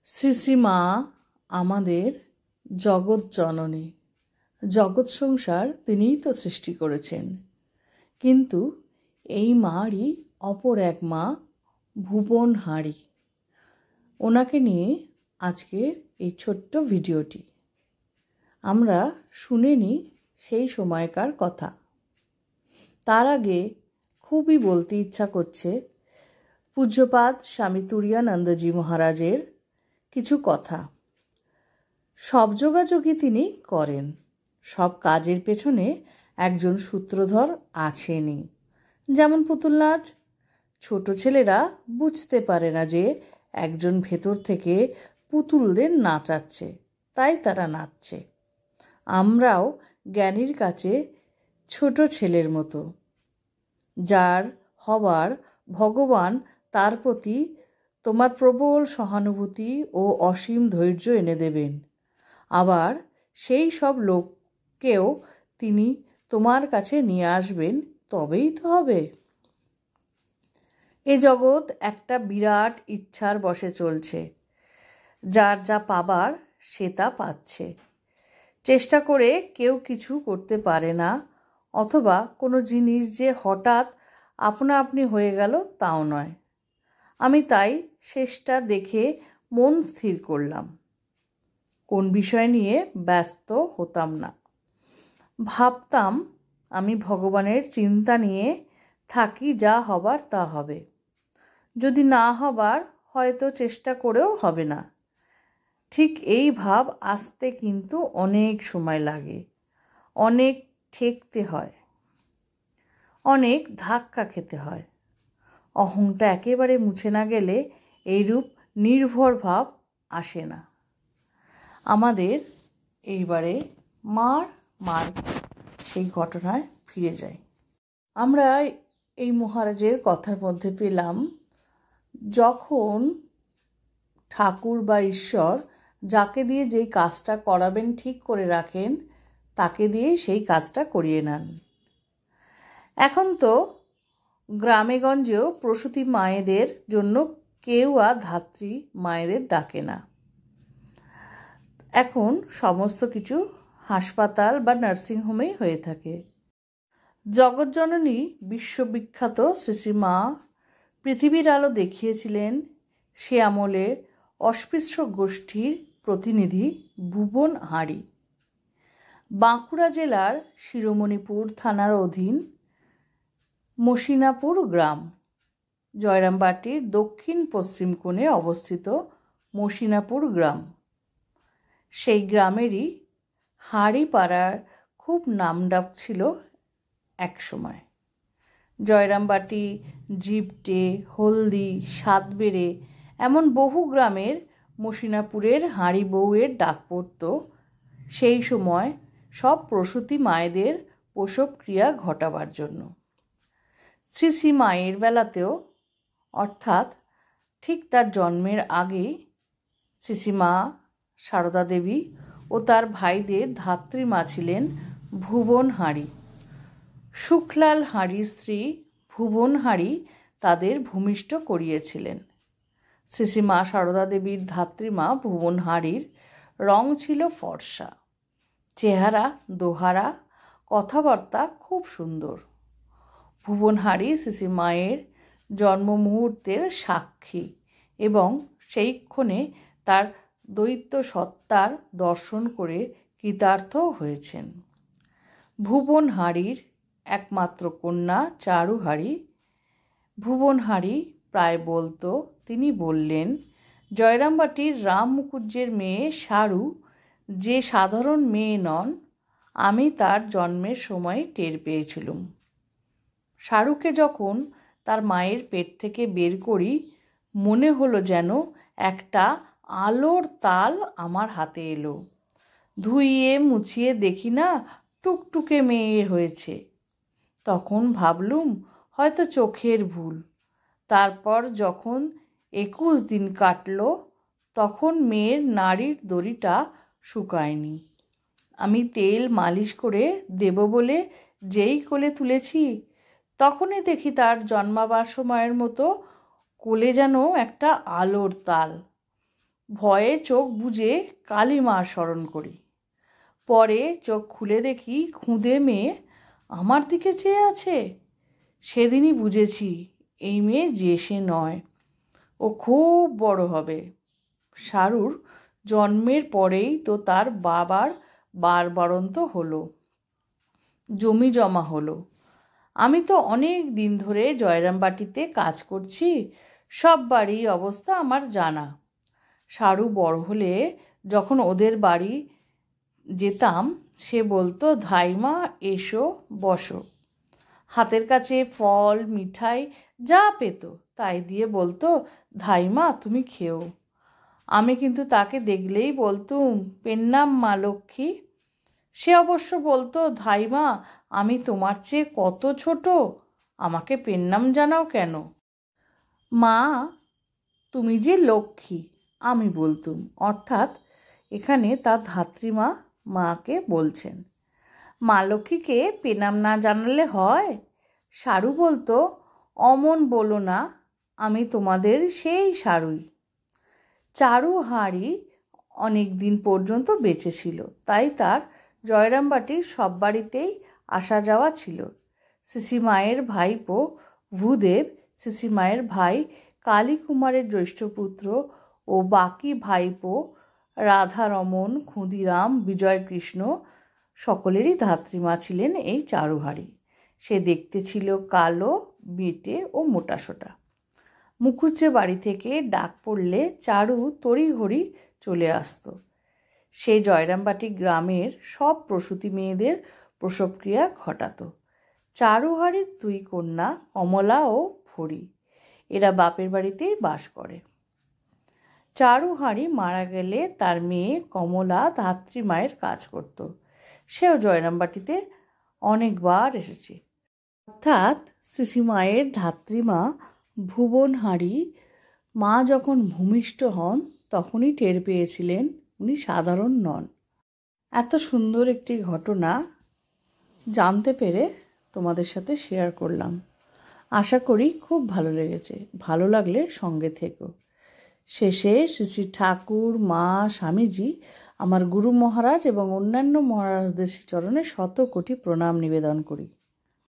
শ্রী শ্রী মা আমাদের জগৎ জননী। জগৎ সংসার তিনিই তো সৃষ্টি করেছেন, কিন্তু এই মারই অপর এক মা ভুবনহারী। ওনাকে নিয়ে আজকের এই ছোট্ট ভিডিওটি। আমরা শুনে নিই সেই সময়কার কথা। তার আগে খুবই বলতে ইচ্ছা করছে পূজ্যপাদ স্বামী তুরীয়ানন্দজি মহারাজের কিছু কথা। সব যোগাযোগই তিনি করেন, সব কাজের পেছনে একজন সূত্রধর আছেনই। যেমন পুতুল নাচ, ছোট ছেলেরা বুঝতে পারে না যে একজন ভেতর থেকে পুতুলদের নাচাচ্ছে, তাই তারা নাচছে। আমরাও জ্ঞানীর কাছে ছোট ছেলের মতো, যার হবার ভগবান তার প্রতি তোমার প্রবল সহানুভূতি ও অসীম ধৈর্য এনে দেবেন। আবার সেই সব লোককেও তিনি তোমার কাছে নিয়ে আসবেন, তবেই তো হবে। এ জগৎ একটা বিরাট ইচ্ছার বশে চলছে। যার যা পাবার সে তা পাচ্ছে। চেষ্টা করে কেউ কিছু করতে পারে না, অথবা কোনো জিনিস যে হঠাৎ আপনা আপনি হয়ে গেল তাও নয়। আমি তাই শেষটা দেখে মন স্থির করলাম, কোন বিষয় নিয়ে ব্যস্ত হতাম না। ভাবতাম আমি ভগবানের চিন্তা নিয়ে থাকি, যা হবার তা হবে। যদি না হবার হয়তো চেষ্টা করেও হবে না। ঠিক এই ভাব আসতে কিন্তু অনেক সময় লাগে, অনেক ঠেকতে হয়, অনেক ধাক্কা খেতে হয়। অহংটা একেবারে মুছে না গেলে এইরূপ নির্ভর ভাব আসে না। আমাদের এইবারে মার সেই ঘটনায় ফিরে যাই। আমরা এই মহারাজের কথার মধ্যে পেলাম, যখন ঠাকুর বা ঈশ্বর যাকে দিয়ে যেই কাজটা করাবেন ঠিক করে রাখেন, তাকে দিয়েই সেই কাজটা করিয়ে নেন। এখন তো গ্রামেগঞ্জেও প্রসূতি মায়েদের জন্য কেউ আর ধাত্রী মায়েদের ডাকে না। এখন সমস্ত কিছু হাসপাতাল বা নার্সিংহোমেই হয়ে থাকে। জগৎজননী বিশ্ববিখ্যাত শ্রী শ্রী মা পৃথিবীর আলো দেখিয়েছিলেন সে আমলের অস্পৃশ্য গোষ্ঠীর প্রতিনিধি ভুবনহারী। বাঁকুড়া জেলার শিরোমণিপুর থানার অধীন মসিনাপুর গ্রাম, জয়রামবাটির দক্ষিণ পশ্চিম কোণে অবস্থিত মসিনাপুর গ্রাম। সেই গ্রামেরই হাড়িপাড়ার খুব নামডাক ছিল এক সময়। জয়রামবাটি, জিপটে, হলদি, সাতবেড়ে এমন বহু গ্রামের মসিনাপুরের হাঁড়ি বউয়ের ডাক পড়ত সেই সময় সব প্রসূতি মায়েদের প্রসব ক্রিয়া ঘটাবার জন্য। শ্রী শ্রী মায়ের বেলাতেও, অর্থাৎ ঠিক তার জন্মের আগেই, শ্রী শ্রী মা সারদা দেবী ও তার ভাইদের ধাত্রীমা ছিলেন ভুবনহারী। সুখলাল হাঁড়ির স্ত্রী ভুবনহারী তাদের ভূমিষ্ঠ করিয়েছিলেন। শ্রী শ্রী মা সারদা দেবীর ধাত্রীমা ভুবনহারীর রং ছিল ফর্সা, চেহারা দোহারা, কথাবার্তা খুব সুন্দর। ভুবনহারী শ্রী শ্রী মায়ের জন্ম মুহূর্তের সাক্ষী এবং সেইক্ষণে তার দৈত্য সত্তার দর্শন করে কৃতার্থ হয়েছেন। ভুবনহারীর একমাত্র কন্যা চারুহারী। ভুবনহারী প্রায় বলতো, তিনি বললেন, জয়রামবাটির রাম মুকুজ্জের মেয়ে সারু যে সাধারণ মেয়ে নন, আমি তার জন্মের সময় টের পেয়েছিলুম। সারুকে যখন তার মায়ের পেট থেকে বের করি, মনে হলো যেন একটা আলোর তাল আমার হাতে এলো। ধুইয়ে মুছিয়ে দেখি না টুকটুকে মেয়ে হয়েছে। তখন ভাবলুম হয়তো চোখের ভুল। তারপর যখন 21 দিন কাটল, তখন মেয়ের নাড়ির দড়িটা শুকায়নি। আমি তেল মালিশ করে দেব বলে যেই কোলে তুলেছি, তখনই দেখি তার জন্মাবার সময়ের মতো কোলে যেন একটা আলোর তাল। ভয়ে চোখ বুজে কালী মার স্মরণ করি। পরে চোখ খুলে দেখি খুদে মেয়ে আমার দিকে চেয়ে আছে। সেদিনই বুঝেছি এই মেয়ে যে সে নয়, ও খুব বড় হবে। শারুর জন্মের পরেই তো তার বাবার বারবারন্ত হলো, জমি জমা হলো। আমি তো অনেক দিন ধরে জয়রামবাটিতে কাজ করছি, সব বাড়ির অবস্থা আমার জানা। শারু বড় হলে যখন ওদের বাড়ি যেতাম, সে বলতো, ধাইমা এসো বসো। হাতের কাছে ফল মিঠাই যা পেত তাই দিয়ে বলতো, ধাইমা তুমি খেও। আমি কিন্তু তাকে দেখলেই বলতুম, পেন্নাম মা লক্ষ্মী। সে অবশ্য বলতো, ধাইমা আমি তোমার চেয়ে কত ছোট, আমাকে পেন্নাম জানাও কেন? মা তুমি যে লক্ষ্মী, আমি বলতুম। অর্থাৎ এখানে তার ধাত্রীমা মাকে বলছেন। মা লক্ষ্মীকে পেনাম না জানালে হয়? শারু বলতো, অমন বলো না, আমি তোমাদের সেই শারুই। চারু হাঁড়ি অনেক দিন পর্যন্ত বেঁচে ছিল, তাই তার জয়রামবাটির সব বাড়িতেই আসা যাওয়া ছিল। সিসিমায়ের ভাইপো ভূদেব, সিসিমায়ের ভাই কালী কুমারের জ্যৈষ্ঠ পুত্র ও বাকি ভাইপো রাধারমন, ক্ষুদিরাম, বিজয়কৃষ্ণ সকলেরই ধাত্রীমা ছিলেন এই চারুহারি। সে দেখতে ছিল কালো, বেঁটে ও মোটাসোটা। মুখুজ্জে বাড়ি থেকে ডাক পড়লে চারু তড়িঘড়ি চলে আসত। সে জয়রামবাটি গ্রামের সব প্রসূতি মেয়েদের প্রসবক্রিয়া ঘটাত। চারুহারির দুই কন্যা কমলা ও ভরি, এরা বাপের বাড়িতেই বাস করে। চারুহারি মারা গেলে তার মেয়ে কমলা ধাত্রীমায়ের কাজ করত। সেও জয়রামবাটিতে অনেকবার এসেছে। অর্থাৎ সিসিমায়ের ধাত্রীমা ভুবনহারি মা যখন ভূমিষ্ঠ হন তখনই টের পেয়েছিলেন উনি সাধারণ নন। এত সুন্দর একটি ঘটনা জানতে পেরে তোমাদের সাথে শেয়ার করলাম। আশা করি খুব ভালো লেগেছে। ভালো লাগলে সঙ্গে থেকো। শেষে শ্রী শ্রী ঠাকুর, মা, স্বামীজি, আমার গুরু মহারাজ এবং অন্যান্য মহারাজদের চরণে শত কোটি প্রণাম নিবেদন করি।